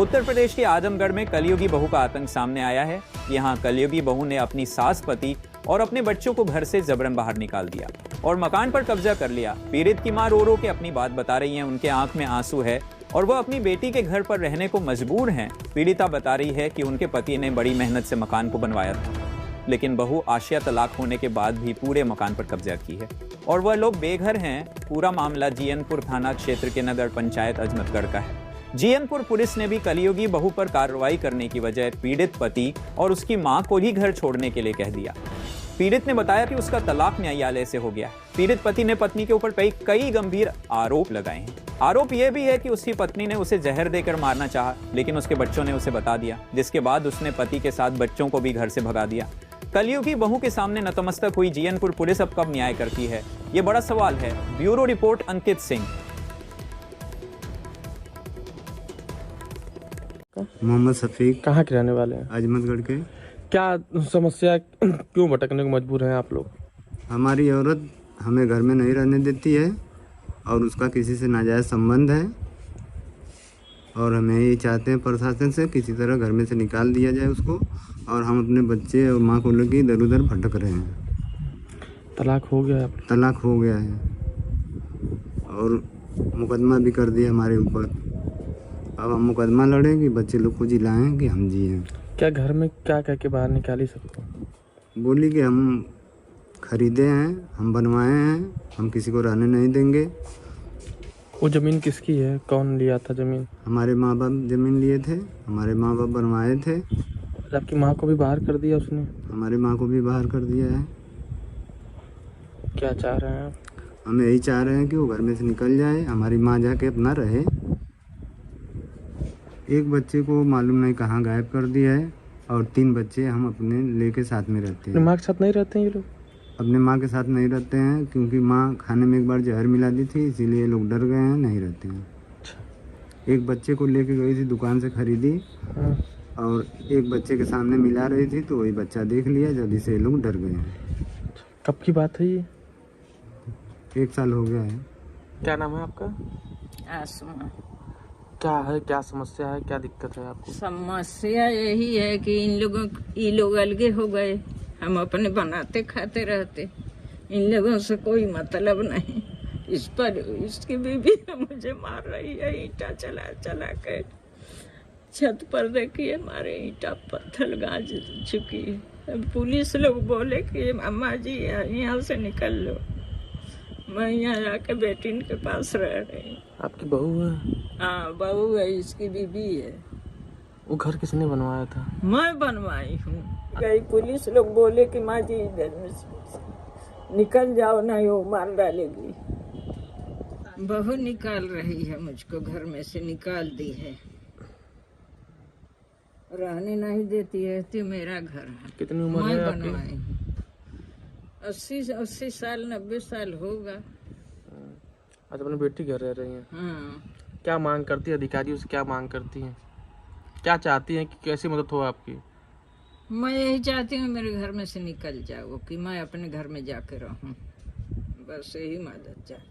उत्तर प्रदेश के आजमगढ़ में कलयुगी बहू का आतंक सामने आया है। यहाँ कलयुगी बहू ने अपनी सास, पति और अपने बच्चों को घर से जबरन बाहर निकाल दिया और मकान पर कब्जा कर लिया। पीड़ित की मां रो रो के अपनी बात बता रही है। उनके आंख में आंसू है और वह अपनी बेटी के घर पर रहने को मजबूर हैं। पीड़िता बता रही है कि उनके पति ने बड़ी मेहनत से मकान को बनवाया था, लेकिन बहू आशिया तलाक होने के बाद भी पूरे मकान पर कब्जा की है और वह लोग बेघर हैं। पूरा मामला जीयनपुर थाना क्षेत्र के नगर पंचायत अजमतगढ़ का है। जीयनपुर पुलिस ने भी कलयुगी बहू पर कार्रवाई करने की बजाय पीड़ित पति और उसकी मां को ही घर छोड़ने के लिए कह दिया। पीड़ित ने बताया कि उसका तलाक न्यायालय से हो गया। पीड़ित पति ने पत्नी के ऊपर कई गंभीर आरोप लगाए हैं। आरोप यह भी है कि उसकी पत्नी ने उसे जहर देकर मारना चाहा, लेकिन उसके बच्चों ने उसे बता दिया, जिसके बाद उसने पति के साथ बच्चों को भी घर से भगा दिया। कलयुगी बहू के सामने नतमस्तक हुई जीयनपुर पुलिस अब कब न्याय करती है, ये बड़ा सवाल है। Bureau report Ankit Singh. मोहम्मद शफीक। कहाँ के रहने वाले हैं? अजमतगढ़ के। क्या समस्या, क्यों भटकने को मजबूर हैं आप लोग? हमारी औरत हमें घर में नहीं रहने देती है और उसका किसी से नाजायज़ संबंध है और हमें ये चाहते हैं प्रशासन से किसी तरह घर में से निकाल दिया जाए उसको, और हम अपने बच्चे और माँ को लेकर इधर उधर भटक रहे हैं। तलाक हो गया है? तलाक हो गया है और मुकदमा भी कर दिया हमारे ऊपर। अब हम मुकदमा लड़ें कि बच्चे लोग को जिलाएं कि हम जिएं। क्या घर में क्या कह के बाहर निकाली सबको? बोली कि हम खरीदे हैं, हम बनवाए हैं, हम किसी को रहने नहीं देंगे। वो ज़मीन किसकी है? कौन लिया था ज़मीन? हमारे माँ बाप ज़मीन लिए थे, हमारे माँ बाप बनवाए थे। आपकी माँ को भी बाहर कर दिया उसने? हमारी माँ को भी बाहर कर दिया है। क्या चाह रहे हैं आप? हम यही चाह रहे हैं कि वो घर में से निकल जाए, हमारी माँ जाके अपना रहे। एक बच्चे को मालूम नहीं कहाँ गायब कर दिया है और 3 बच्चे हम अपने लेके साथ में रहते हैं। माँ के साथ नहीं रहते हैं ये लोग? अपने माँ के साथ नहीं रहते हैं क्योंकि माँ खाने में एक बार जहर मिला दी थी, इसीलिए लोग डर गए हैं, नहीं रहते हैं। अच्छा। एक बच्चे को लेके गई थी, दुकान से खरीदी और एक बच्चे के सामने मिला रही थी तो वही बच्चा देख लिया, जल्दी से लोग डर गए हैं। कब की बात है ये? 1 साल हो गया है। क्या नाम है आपका? आसमा। क्या है, क्या समस्या है, क्या दिक्कत है आपको? समस्या यही है कि ये लोग अलगे हो गए, हम अपने बनाते खाते रहते, इन लोगों से कोई मतलब नहीं। इस पर इसकी बीवी मुझे मार रही है, ईंटा चला चला कर छत पर देखिए हमारे ईंटा पत्थर गाज चुकी है। पुलिस लोग बोले कि अम्मा जी यहाँ से निकल लो। मैं यहाँ जाके बेटी के पास रह रही। आपकी बहू है? हाँ बहू है, इसकी बीबी है। वो घर किसने बनवाया था? मैं बनवाई हूँ। गई पुलिस लोग बोले कि माँ जी इधर में निकल जाओ, नहीं वो मार डालेगी। बहू निकाल रही है मुझको, घर में से निकाल दी है, रहने नहीं देती है। तो मेरा घर है। कितनी उम्र है आपकी? मैं बनवाई हूँ। 80 साल 90 साल होगा। आज अपनी बेटी घर रह रही हैं। हाँ। क्या मांग करती है अधिकारियों से? क्या मांग करती हैं, क्या चाहती हैं कि कैसी मदद हो आपकी? मैं यही चाहती हूँ मेरे घर में से निकल जाओ, कि मैं अपने घर में जाके रहूँ, बस यही मदद चाहती हूँ।